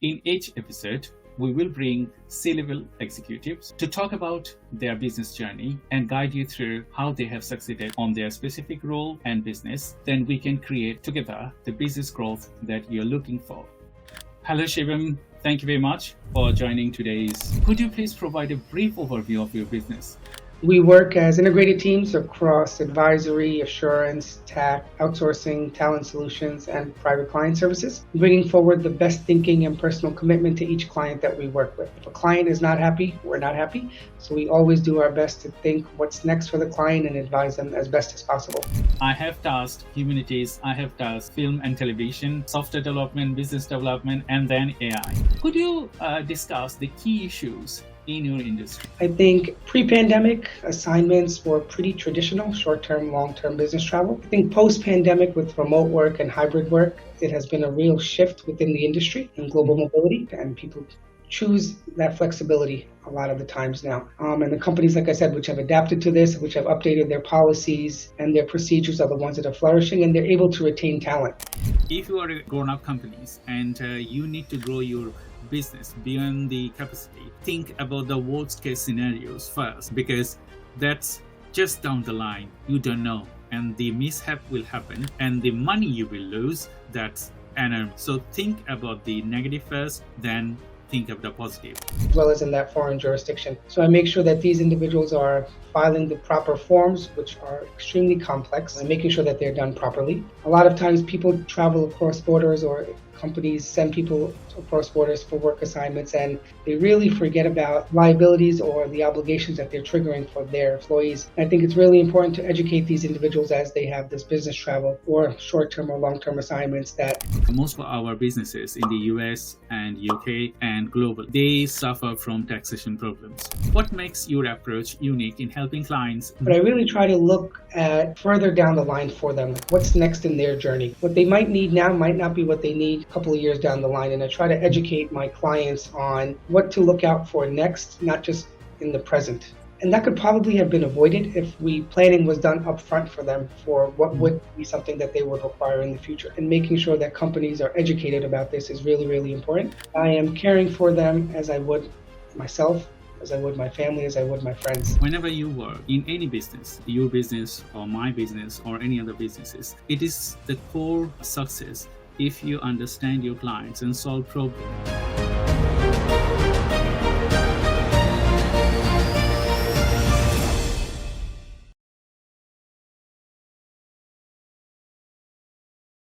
In each episode, we will bring C-level executives to talk about their business journey and guide you through how they have succeeded on their specific role and business. Then we can create together the business growth that you're looking for. Hello, Shivam. Thank you very much for joining today's. Could you please provide a brief overview of your business? We work as integrated teams across advisory, assurance, tax, outsourcing, talent solutions, and private client services, bringing forward the best thinking and personal commitment to each client that we work with. If a client is not happy, we're not happy. So we always do our best to think what's next for the client and advise them as best as possible. I have tasked humanities, I have tasked film and television, software development, business development, and then AI. Could you discuss the key issues in your industry? I think pre-pandemic assignments were pretty traditional, short-term, long-term business travel. I think post-pandemic with remote work and hybrid work, it has been a real shift within the industry and global mobility, and people choose that flexibility a lot of the times now. And the companies, like I said, which have adapted to this, which have updated their policies and their procedures are the ones that are flourishing, and they're able to retain talent. If you are a grown-up companies and you need to grow your business beyond the capacity, think about the worst case scenarios first, because that's just down the line. You don't know, and the mishap will happen and the money you will lose, that's enormous. So think about the negative first, then think of the positive. As well as in that foreign jurisdiction. So I make sure that these individuals are filing the proper forms, which are extremely complex, and making sure that they're done properly. A lot of times people travel across borders, or companies send people across borders for work assignments, and they really forget about liabilities or the obligations that they're triggering for their employees. I think it's really important to educate these individuals as they have this business travel or short-term or long-term assignments. That most of our businesses in the US and UK and global, they suffer from taxation problems. What makes your approach unique in helping clients? But I really try to look at further down the line for them. What's next in their journey? What they might need now might not be what they need a couple of years down the line. And I try to educate my clients on what to look out for next, not just in the present. And that could probably have been avoided if planning was done up front for them for what would be something that they would require in the future. And making sure that companies are educated about this is really, really important. I am caring for them as I would myself, as I would my family, as I would my friends. Whenever you work in any business, your business or my business or any other businesses, it is the core success if you understand your clients and solve problems.